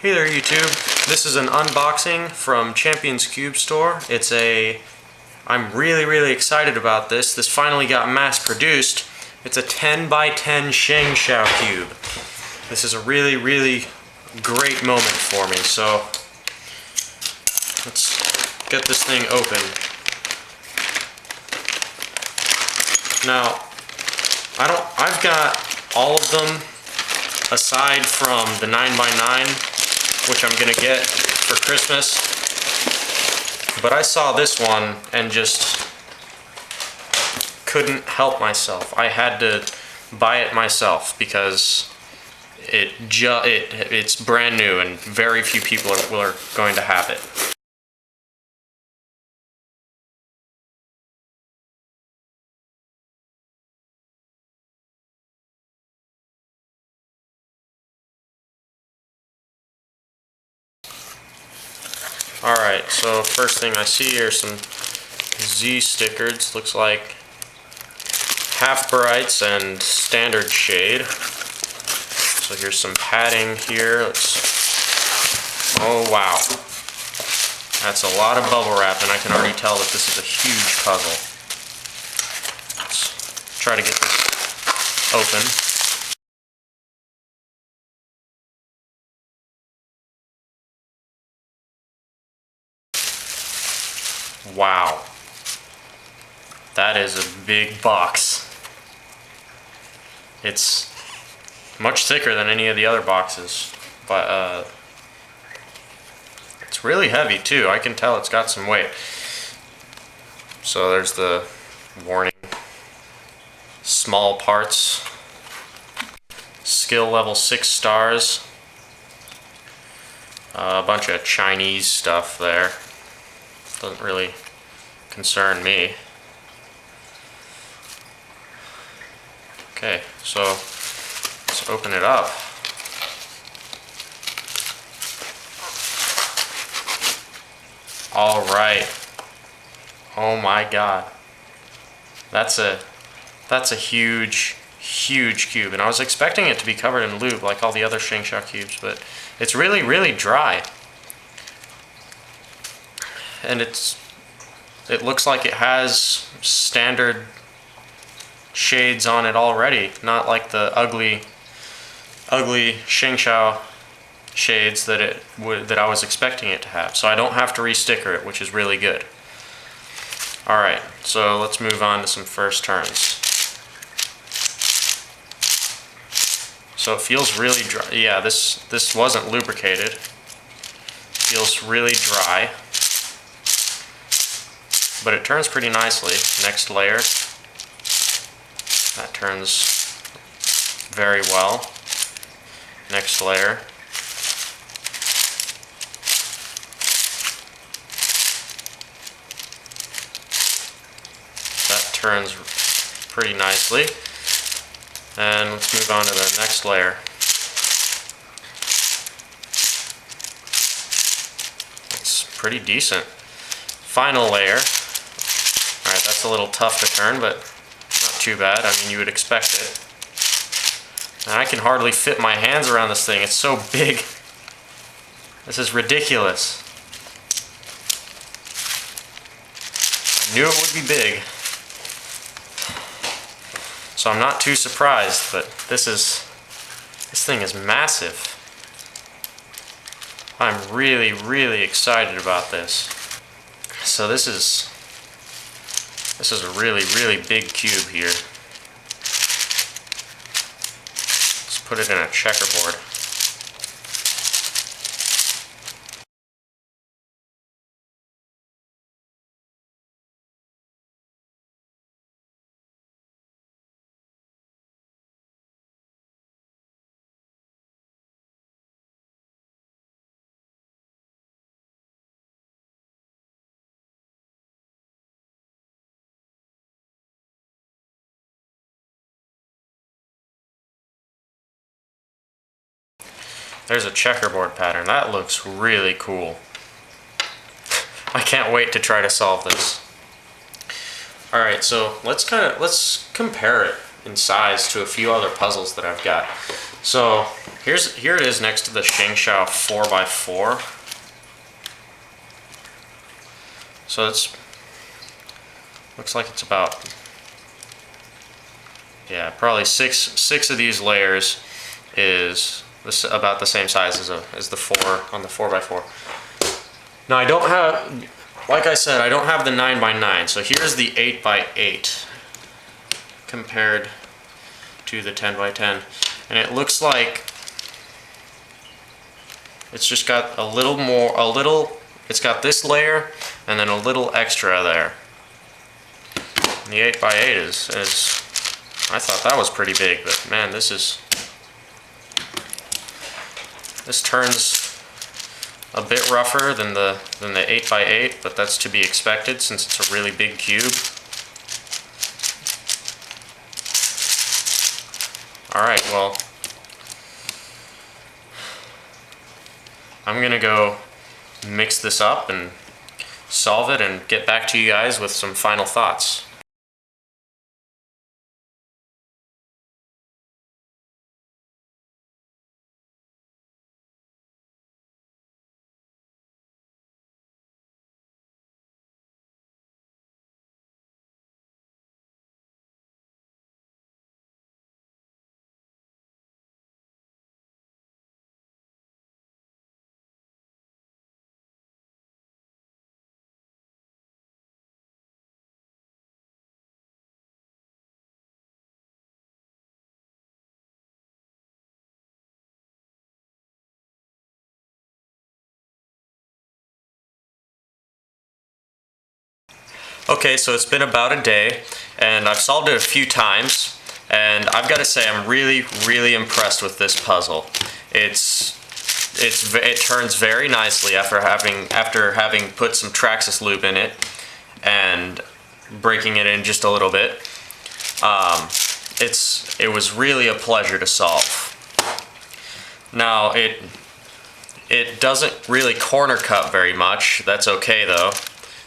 Hey there YouTube, this is an unboxing from Champion's Cube Store. I'm really excited about this. This finally got mass produced. It's a 10x10 ShengShou cube. This is a really great moment for me, so let's get this thing open. Now, I've got all of them aside from the 9x9, which I'm gonna get for Christmas. But I saw this one and just couldn't help myself. I had to buy it myself because it's brand new and very few people are going to have it. Alright, so first thing I see here are some Z stickers. Looks like half brights and standard shade. So here's some padding here. Oh wow. That's a lot of bubble wrap, and I can already tell that this is a huge puzzle. Let's try to get this open. Wow, that is a big box. It's much thicker than any of the other boxes, but it's really heavy too. I can tell it's got some weight. So there's the warning. Small parts. Skill level 6 stars. A bunch of Chinese stuff there. Doesn't really concern me. Okay, so let's open it up. All right. Oh my God. That's a huge cube, and I was expecting it to be covered in lube like all the other ShengShou cubes, but it's really dry. And it looks like it has standard shades on it already, not like the ugly ShengShou shades that I was expecting it to have. So I don't have to re-sticker it, which is really good. Alright, so let's move on to some first turns. So it feels really dry. Yeah, this wasn't lubricated. Feels really dry. But it turns pretty nicely. Next layer. That turns very well. Next layer. That turns pretty nicely. And let's move on to the next layer. It's pretty decent. Final layer. Alright, that's a little tough to turn, but not too bad. I mean, you would expect it. And I can hardly fit my hands around this thing. It's so big. This is ridiculous. I knew it would be big. So I'm not too surprised, but this thing is massive. I'm really excited about this. So this is a really big cube here. Let's put it in a checkerboard. There's a checkerboard pattern. That looks really cool. I can't wait to try to solve this. Alright, so let's compare it in size to a few other puzzles that I've got. So here it is next to the ShengShou 4x4. So it's looks like it's about, yeah, probably six of these layers is about the same size as the 4 on the 4x4. Now I don't have, like I said, I don't have the 9x9, so here's the 8x8 compared to the 10x10, and it looks like it's just got a little, it's got this layer and then a little extra there. And the 8x8 is, I thought that was pretty big, but man, this turns a bit rougher than the 8x8, but that's to be expected since it's a really big cube. Alright, well, I'm gonna go mix this up and solve it and get back to you guys with some final thoughts. Okay, so it's been about a day, and I've solved it a few times, and I've got to say I'm really impressed with this puzzle. It turns very nicely after having put some Traxxas lube in it and breaking it in just a little bit. It was really a pleasure to solve. Now it doesn't really corner cut very much. That's okay though,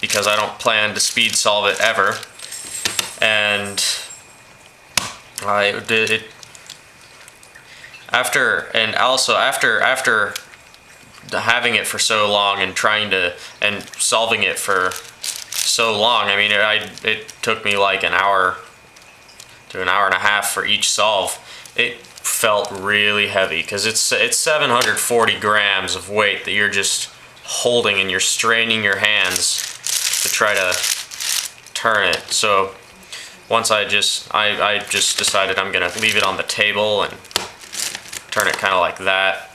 because I don't plan to speed solve it ever. And I did it after having it for so long and solving it for so long. I mean, it took me like an hour to an hour and a half for each solve. It felt really heavy because it's 740 grams of weight that you're just holding, and you're straining your hands to try to turn it. So once I just decided I'm gonna leave it on the table and turn it kind of like that.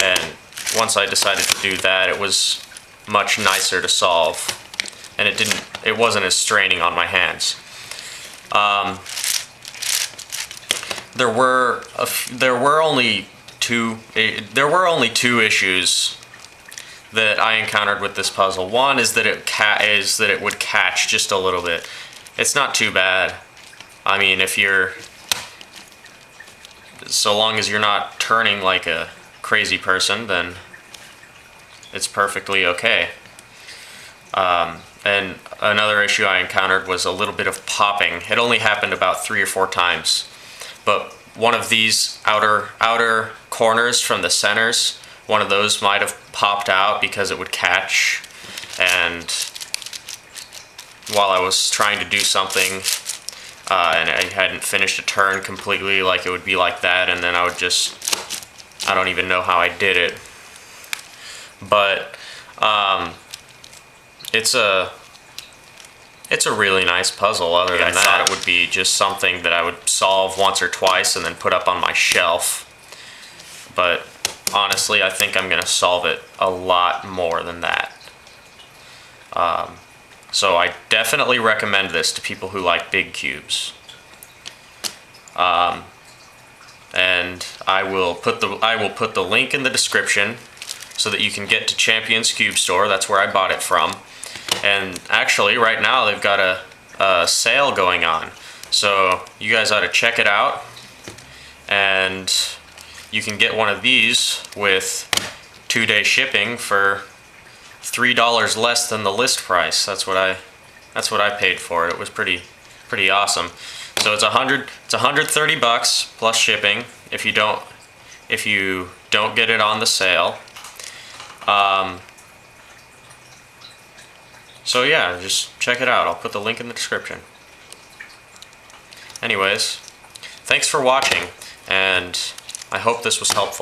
And once I decided to do that, it was much nicer to solve, and it wasn't as straining on my hands. There were only two issues that I encountered with this puzzle. One is that it would catch just a little bit. It's not too bad. I mean, so long as you're not turning like a crazy person, then it's perfectly okay. And another issue I encountered was a little bit of popping. It only happened about 3 or 4 times, but one of these outer corners from the centers, one of those might have popped out because it would catch, and while I was trying to do something and I hadn't finished a turn completely, like it would be like that, and then I don't even know how I did it. But it's a really nice puzzle. Other than that, it would be just something that I would solve once or twice and then put up on my shelf. But honestly, I think I'm gonna solve it a lot more than that. So I definitely recommend this to people who like big cubes. And I will put the link in the description so that you can get to Champion's Cube Store. That's where I bought it from. And actually, right now they've got a sale going on, so you guys ought to check it out. And you can get one of these with 2-day shipping for $3 less than the list price. That's what I paid for it. It was pretty awesome. So it's 130 bucks plus shipping if you don't get it on the sale. So yeah, just check it out. I'll put the link in the description. Anyways, thanks for watching, and I hope this was helpful.